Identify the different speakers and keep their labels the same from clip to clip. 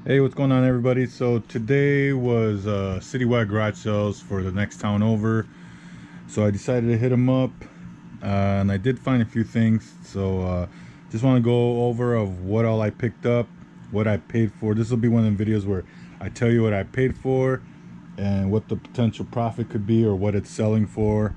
Speaker 1: Hey, what's going on, everybody? So today was citywide garage sales for the next town over, so I decided to hit them up, and I did find a few things. So just want to go over of what all I picked up, what I paid for. This will be one of the videos where I tell you what I paid for and what the potential profit could be or what it's selling for,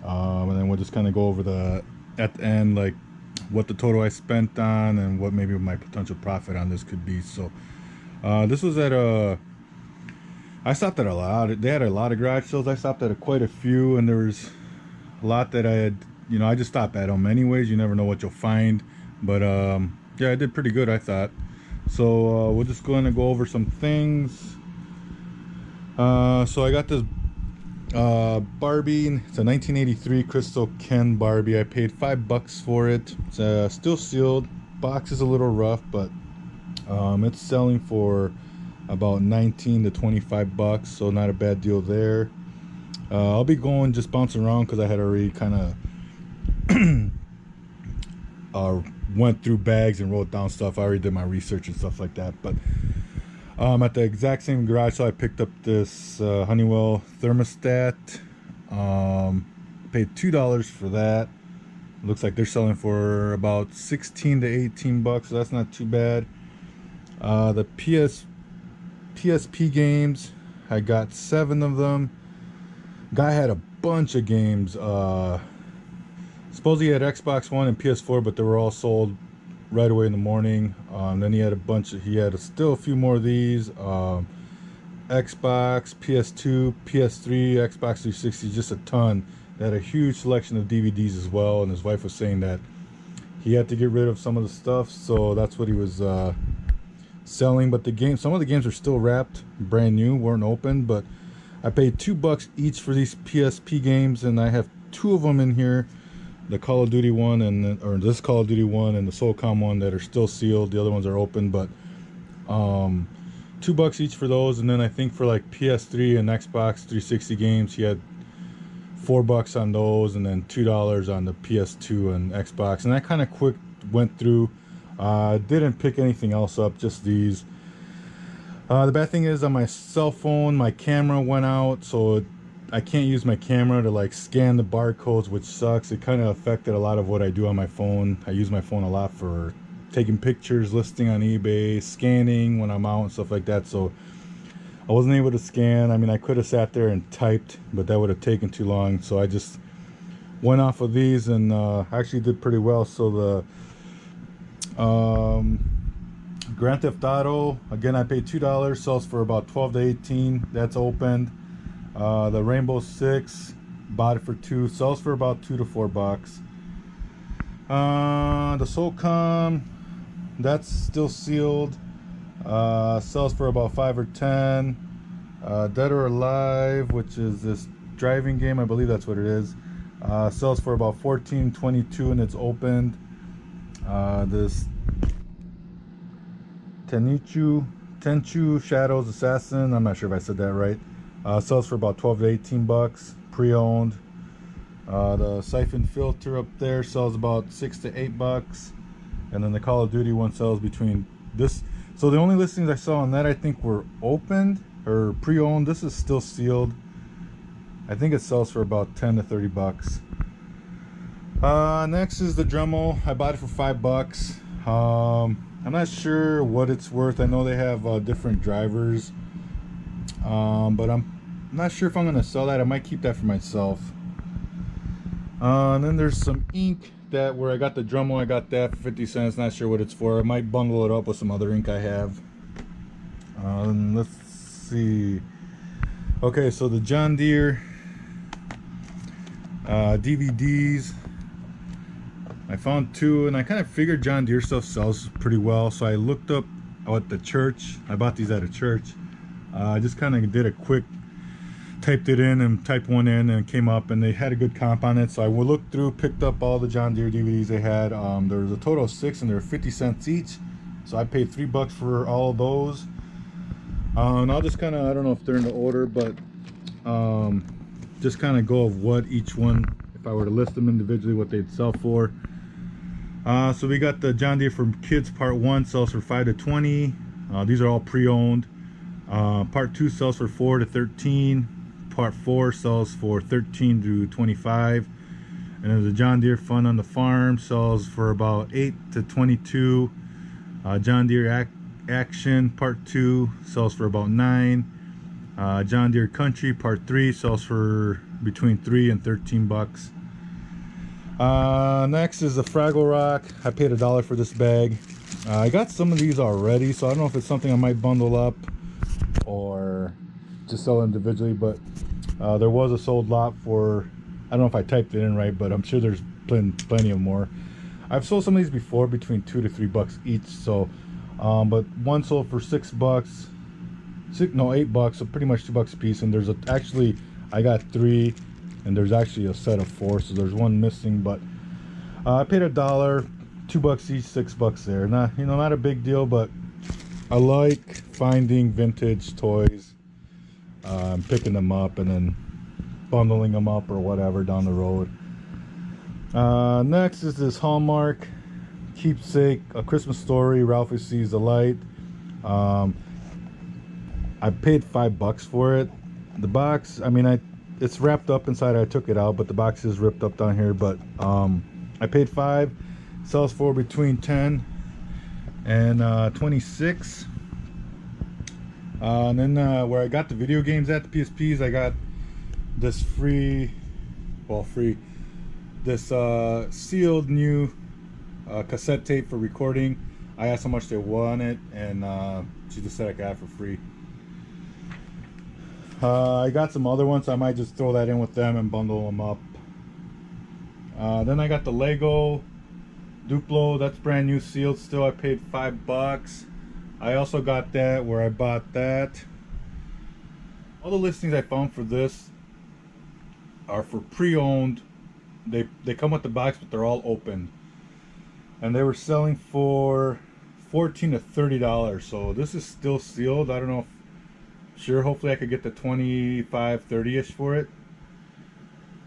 Speaker 1: and then we'll just kind of go over at the end, like what the total I spent on and what maybe my potential profit on this could be. So this was at I stopped at a lot. They had a lot of garage sales. I stopped at quite a few, and there was a lot that I had, I just stopped at them anyways. You never know what you'll find. But yeah, I did pretty good, I thought. So we're just going to go over some things. So I got this Barbie. It's a 1983 Crystal Ken Barbie. I paid $5 for it. It's still sealed. Box is a little rough, but it's selling for about 19 to 25 bucks, so not a bad deal there. I'll be going just bouncing around because I had already kind of went through bags and wrote down stuff. I already did my research and stuff like that. But at the exact same garage, so I picked up this Honeywell thermostat. Paid $2 for that. Looks like they're selling for about 16 to 18 bucks, so that's not too bad. The PSP games, I got 7 of them. Guy had a bunch of games. Supposedly he had Xbox One and PS4, but they were all sold right away in the morning. Then he had still a few more of these. Xbox, PS2, PS3, Xbox 360, just a ton. They had a huge selection of DVDs as well, and his wife was saying that he had to get rid of some of the stuff, so that's what he was selling. But some of the games are still wrapped brand new, weren't open. But I paid $2 each for these PSP games, and I have 2 of them in here, the Call of Duty one or this Call of Duty one and the SOCOM one, that are still sealed. The other ones are open, but $2 each for those. And then I think for like PS3 and Xbox 360 games, he had $4 on those, and then $2 on the PS2 and Xbox. And I kind of quick went through. Didn't pick anything else up, just these. The bad thing is, on my cell phone, my camera went out, so I can't use my camera to like scan the barcodes, which sucks. It kind of affected a lot of what I do on my phone. I use my phone a lot for taking pictures, listing on eBay, scanning when I'm out and stuff like that. So I wasn't able to scan. I mean, I could have sat there and typed, but that would have taken too long. So I just went off of these, and actually did pretty well. So the Grand Theft Auto, again, I paid $2, sells for about 12 to 18. That's opened. The Rainbow Six, bought it for $2, sells for about $2 to $4. The SOCOM, that's still sealed, sells for about 5 or 10. Dead or Alive, which is this driving game, I believe that's what it is, sells for about 14, 22, and it's opened. This Tenchu Shadows Assassin, I'm not sure if I said that right, sells for about 12 to 18 bucks, pre-owned. The Siphon Filter up there sells about 6 to 8 bucks, and then the Call of Duty one sells between this. So the only listings I saw on that, I think, were opened or pre-owned. This is still sealed. I think it sells for about 10 to 30 bucks. Next is the Dremel. I bought it for $5. I'm not sure what it's worth. I know they have different drivers, but I'm not sure if I'm going to sell that. I might keep that for myself. And then there's some ink where I got the Dremel. I got that for 50 cents. Not sure what it's for. I might bundle it up with some other ink I have. Let's see. Okay, so the John Deere DVDs, I found 2, and I kind of figured John Deere stuff sells pretty well, so I looked up at the church. I bought these at a church. I just kind of did a quick, typed it in and typed one in, and it came up, and they had a good comp on it. So I looked through, picked up all the John Deere DVDs they had. There was a total of 6, and they were 50 cents each, so I paid $3 for all of those. And I'll just kind of, I don't know if they're in the order, but just kind of go of what each one, if I were to list them individually, what they'd sell for. So we got the John Deere for Kids Part 1, sells for 5 to 20. These are all pre-owned. Part 2 sells for 4 to 13. Part 4 sells for 13 to 25. And there's a John Deere Fun on the Farm, sells for about 8 to 22. John Deere Action Part 2 sells for about 9. John Deere Country Part 3 sells for between 3 and 13 bucks. Next is the Fraggle Rock. I paid $1 for this bag. I got some of these already, so I don't know if it's something I might bundle up or just sell individually, but there was a sold lot for, I don't know if I typed it in right, but I'm sure there's plenty of more. I've sold some of these before between 2 to 3 bucks each, so but one sold for 6 bucks, 8 bucks, so pretty much 2 bucks a piece. And there's actually I got 3, and there's actually a set of 4, so there's one missing. But I paid $1, 2 bucks each, 6 bucks there. Not, not a big deal, but I like finding vintage toys, picking them up and then bundling them up or whatever down the road. Next is this Hallmark Keepsake, A Christmas Story, Ralphie Sees the Light. I paid $5 for it. The box, I mean, it's wrapped up inside. I took it out, but the box is ripped up down here. But I paid $5. Sells for between 10 and 26. And then where I got the video games at, the PSPs, I got this this sealed new cassette tape for recording. I asked how much they wanted, and she just said I could have it for free. I got some other ones, so I might just throw that in with them and bundle them up. Then I got the Lego Duplo. That's brand new, sealed still. I paid $5. I also got that where I bought that. All the listings I found for this are for pre-owned. They come with the box, but they're all open, and they were selling for $14 to $30. So this is still sealed. I don't know if, hopefully I could get the 25, 30-ish for it.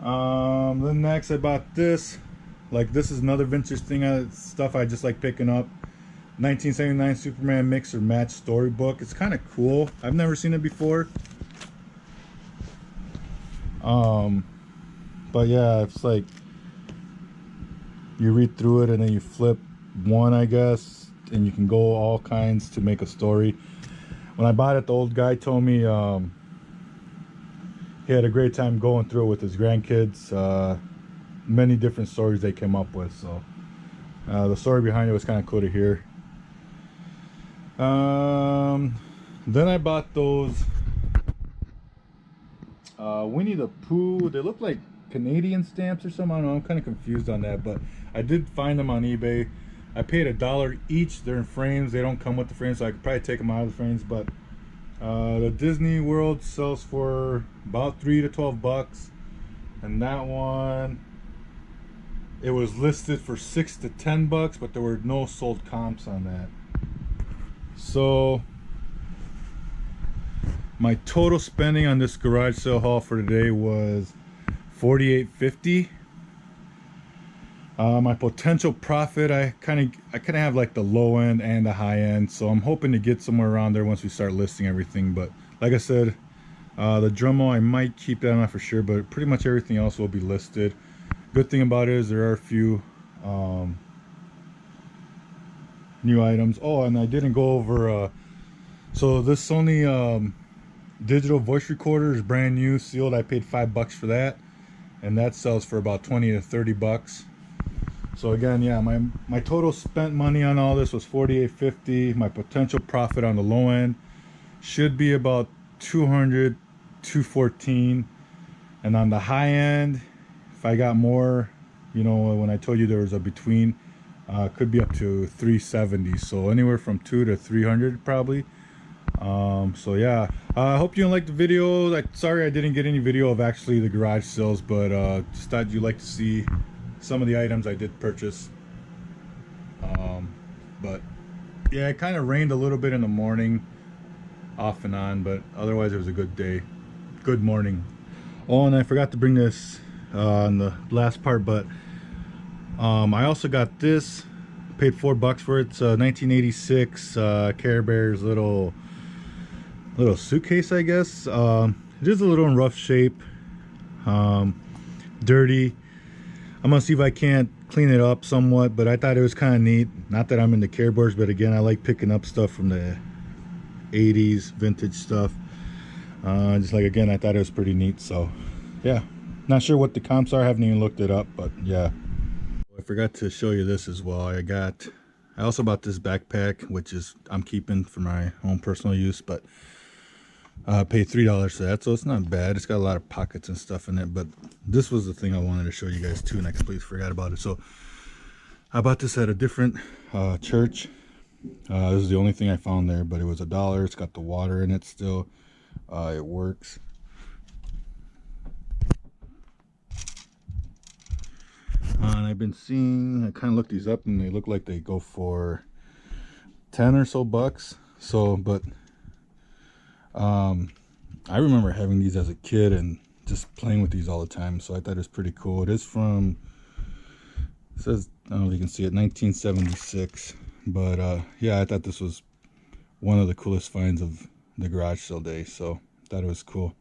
Speaker 1: Then next I bought this. Like, this is another vintage thing, stuff I just like picking up. 1979 Superman Mix or Match Storybook. It's kind of cool. I've never seen it before. But yeah, it's like you read through it and then you flip one, I guess, and you can go all kinds to make a story. When I bought it, the old guy told me he had a great time going through it with his grandkids. Many different stories they came up with, so the story behind it was kind of cool to hear. Then I bought those Winnie the Pooh. They look like Canadian stamps or something. I don't know, I'm kind of confused on that, but I did find them on eBay. I paid $1 each. They're in frames. They don't come with the frames, so I could probably take them out of the frames. But the Disney World sells for about 3 to 12 bucks, and that one, it was listed for 6 to 10 bucks, but there were no sold comps on that. So my total spending on this garage sale haul for today was $48.50. My potential profit, I kind of have like the low end and the high end, so I'm hoping to get somewhere around there once we start listing everything. But like I said, the Dremel, I might keep that on for sure, but pretty much everything else will be listed. Good thing about it is there are a few new items. Oh, and I didn't go over so this Sony digital voice recorder is brand new, sealed. I paid $5 for that, and that sells for about 20 to 30 bucks. So again, yeah, my total spent money on all this was $48.50. My potential profit on the low end should be about $200, $214, and on the high end, if I got more, when I told you there was a between, could be up to $370. So anywhere from $200 to $300 probably. So yeah, I hope you liked the video. Sorry I didn't get any video of actually the garage sales, but just thought you'd like to see some of the items I did purchase. But yeah, it kind of rained a little bit in the morning, off and on, but otherwise it was a good day, good morning. Oh, and I forgot to bring this in the last part, but I also got this Paid $4 for it. It's a 1986 Care Bears little suitcase, I guess. It is a little in rough shape, dirty. I'm gonna see if I can't clean it up somewhat, but I thought it was kind of neat. Not that I'm into Care Bears, but again, I like picking up stuff from the 80s, vintage stuff. Just like, again, I thought it was pretty neat. So yeah, not sure what the comps are, I haven't even looked it up, but yeah. I forgot to show you this as well. I also bought this backpack, which is I'm keeping for my own personal use, but paid $3 for that, so it's not bad. It's got a lot of pockets and stuff in it. But this was the thing I wanted to show you guys too, and I completely forgot about it. So I bought this at a different church. This is the only thing I found there, but it was $1. It's got the water in it still. It works. And I've been seeing, I kind of looked these up and they look like they go for 10 or so bucks. So, but I remember having these as a kid and just playing with these all the time, so I thought it was pretty cool. It is from, it says, I don't know if you can see it, 1976. But yeah, I thought this was one of the coolest finds of the garage sale day, so I thought it was cool.